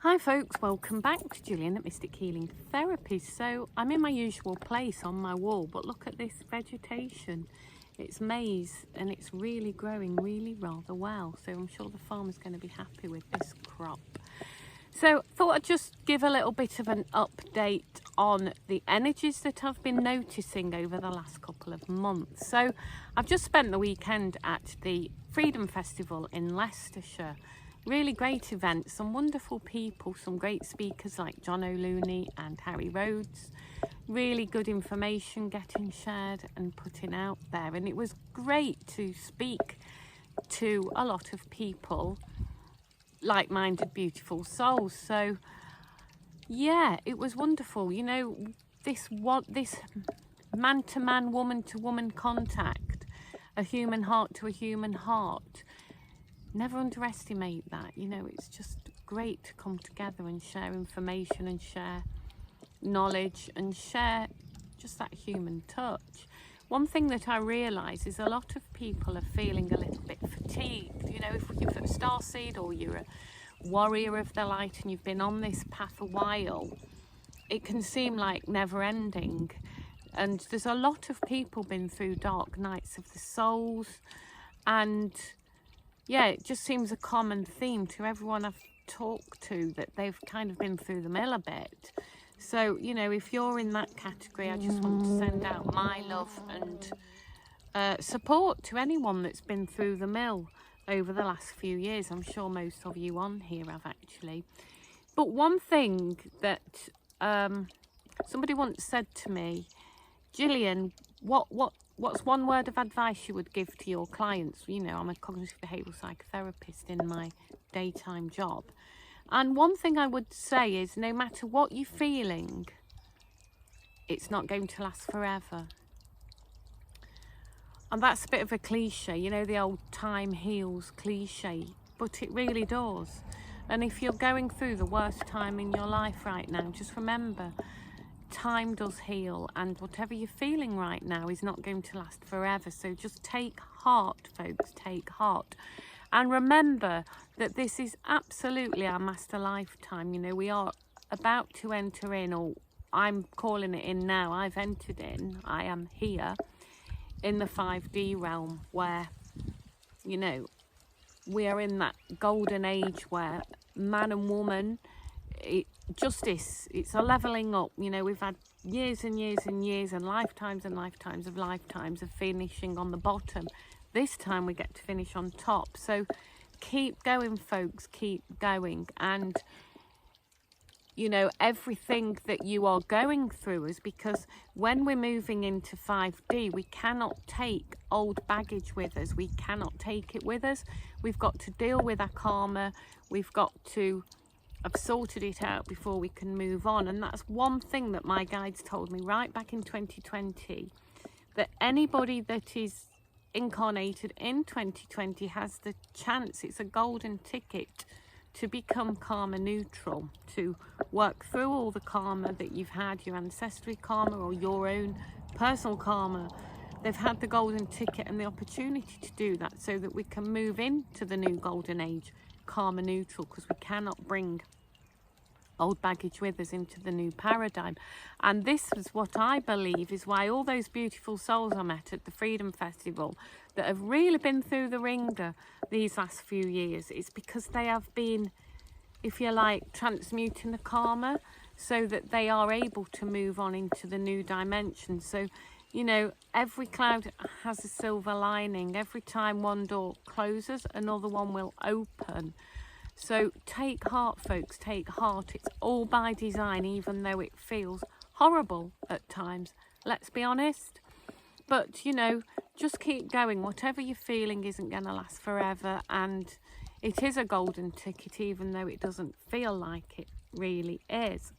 Hi folks, welcome back to Gillian at Mystic Healing Therapy. So I'm in my usual place on my wall, but look at this vegetation. It's maize and it's really growing really rather well. So I'm sure the farmer's going to be happy with this crop. So thought I'd just give a little bit of an update on the energies that I've been noticing over the last couple of months. So I've just spent the weekend at the Freedom Festival in Leicestershire. Really great event, some wonderful people, some great speakers like John O'Looney and Harry Rhodes. Really good information getting shared and putting out there, and it was great to speak to a lot of people, like-minded, beautiful souls. So yeah, it was wonderful. You know, this man-to-man, woman-to-woman contact, a human heart to a human heart. Never underestimate that. You know, it's just great to come together and share information and share knowledge and share just that human touch. One thing that I realise is a lot of people are feeling a little bit fatigued. You know, if you're a starseed or you're a warrior of the light and you've been on this path a while, it can seem like never ending. And there's a lot of people been through dark nights of the souls, and yeah, it just seems a common theme to everyone I've talked to, that they've kind of been through the mill a bit. So, you know, if you're in that category, I just want to send out my love and support to anyone that's been through the mill over the last few years. I'm sure most of you on here have actually. But one thing that somebody once said to me, Gillian, what's one word of advice you would give to your clients? You know, I'm a cognitive behavioural psychotherapist in my daytime job. And one thing I would say is, no matter what you're feeling, it's not going to last forever. And that's a bit of a cliche, you know, the old time heals cliche, but it really does. And if you're going through the worst time in your life right now, just remember, time does heal, and whatever you're feeling right now is not going to last forever. So just take heart, folks, take heart. And remember that this is absolutely our master lifetime. You know, we are about to enter in, or I'm calling it in now, I've entered in, I am here in the 5D realm, where, you know, we are in that golden age where man and woman, justice, it's a leveling up. You know, we've had years and years and years and lifetimes of finishing on the bottom. This time we get to finish on top. So keep going, folks, keep going. And you know, everything that you are going through is because when we're moving into 5D, we cannot take old baggage with us. We cannot take it with us. We've got to deal with our karma. We've got to have sorted it out before we can move on. And that's one thing that my guides told me right back in 2020, that anybody that is incarnated in 2020 has the chance, it's a golden ticket, to become karma neutral, to work through all the karma that you've had, your ancestry karma or your own personal karma. They've had the golden ticket and the opportunity to do that, so that we can move into the new golden age karma neutral, because we cannot bring old baggage with us into the new paradigm. And this is what I believe is why all those beautiful souls I met at the Freedom Festival that have really been through the ringer these last few years, it's because they have been, if you like, transmuting the karma so that they are able to move on into the new dimension. So, you know, every cloud has a silver lining. Every time one door closes, another one will open. So take heart, folks, take heart. It's all by design, even though it feels horrible at times. Let's be honest. But, you know, just keep going. Whatever you're feeling isn't going to last forever. And it is a golden ticket, even though it doesn't feel like it really is.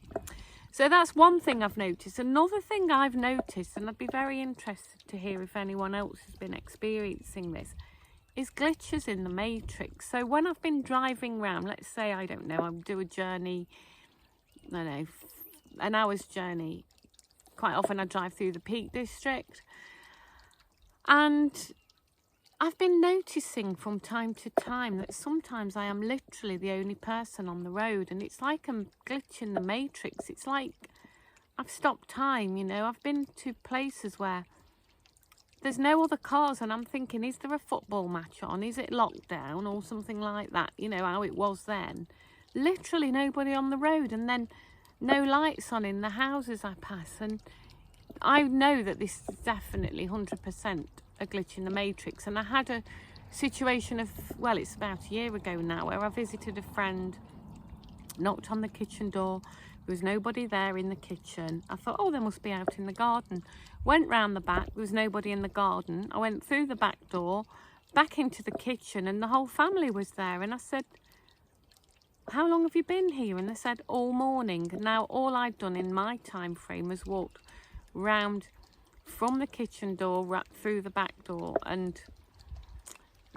So that's one thing I've noticed. Another thing I've noticed, and I'd be very interested to hear if anyone else has been experiencing this, is glitches in the matrix. So when I've been driving around, let's say, I don't know, I'll do a journey, I don't know, an hour's journey. Quite often I drive through the Peak District, and I've been noticing from time to time that sometimes I am literally the only person on the road, and it's like I'm glitching the matrix. It's like I've stopped time, you know. I've been to places where there's no other cars, and I'm thinking, is there a football match on? Is it lockdown or something like that? You know, how it was then. Literally nobody on the road, and then no lights on in the houses I pass. And I know that this is definitely 100% a glitch in the matrix. And I had a situation of, well, it's about a year ago now, where I visited a friend, knocked on the kitchen door. There was nobody there in the kitchen. I thought, oh, they must be out in the garden. Went round the back, there was nobody in the garden. I went through the back door, back into the kitchen, and the whole family was there. And I said, how long have you been here? And they said, all morning. And now all I'd done in my time frame was walked round from the kitchen door right through the back door, and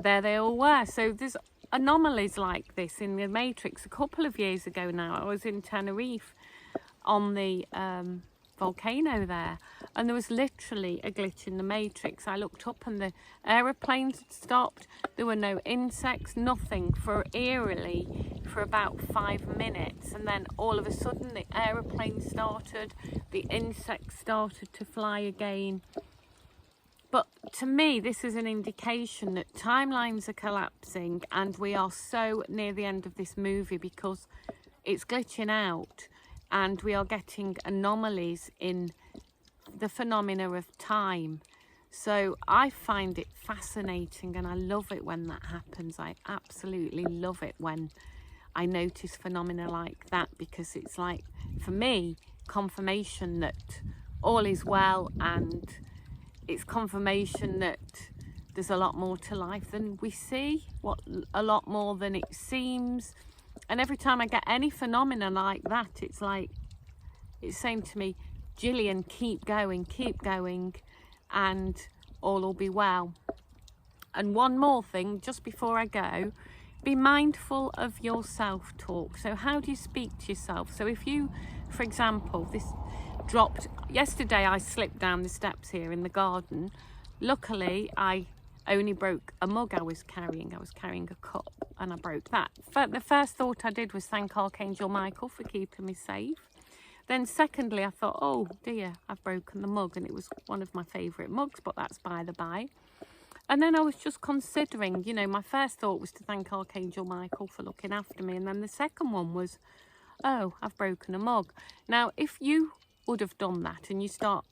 there they all were. So there's anomalies like this in the matrix. A couple of years ago now, I was in Tenerife on the volcano there, and there was literally a glitch in the matrix. I looked up and the aeroplanes had stopped. There were no insects, nothing, for eerily for about 5 minutes, and then all of a sudden the aeroplane started, the insects started to fly again. But to me, this is an indication that timelines are collapsing, and we are so near the end of this movie because it's glitching out, and we are getting anomalies in the phenomena of time. So I find it fascinating, and I love it when that happens. I absolutely love it when I notice phenomena like that, because it's like, for me, confirmation that all is well, and it's confirmation that there's a lot more to life than we see, a lot more than it seems. And every time I get any phenomena like that, it's like, it's saying to me, Gillian, keep going, and all will be well. And one more thing, just before I go, be mindful of your self-talk. So how do you speak to yourself? So if you, for example, this dropped, yesterday I slipped down the steps here in the garden. Luckily, I only broke a mug I was carrying. I was carrying a cup, and I broke that. The first thought I did was thank Archangel Michael for keeping me safe. Then secondly, I thought, oh dear, I've broken the mug, and it was one of my favourite mugs, but that's by the by. And then I was just considering, you know, my first thought was to thank Archangel Michael for looking after me. And then the second one was, oh, I've broken a mug. Now, if you would have done that and you start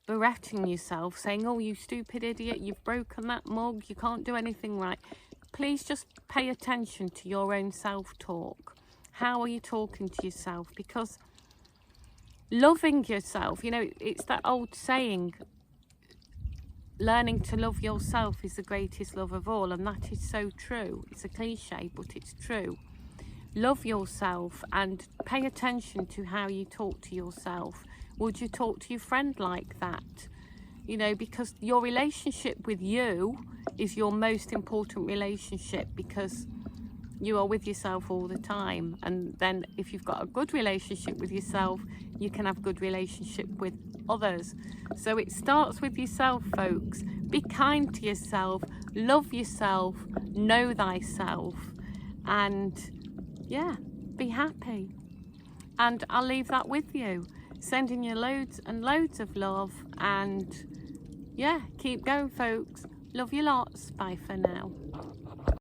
berating yourself, saying, oh, you stupid idiot, you've broken that mug, you can't do anything right, please just pay attention to your own self-talk. How are you talking to yourself? Because loving yourself, you know, it's that old saying, learning to love yourself is the greatest love of all, and that is so true. It's a cliche, but it's true. Love yourself and pay attention to how you talk to yourself. Would you talk to your friend like that? You know, because your relationship with you is your most important relationship, because you are with yourself all the time. And then if you've got a good relationship with yourself, you can have a good relationship with others. So it starts with yourself, folks. Be kind to yourself, love yourself, know thyself, and yeah, be happy. And I'll leave that with you, sending you loads and loads of love, and yeah, keep going, folks. Love you lots. Bye for now.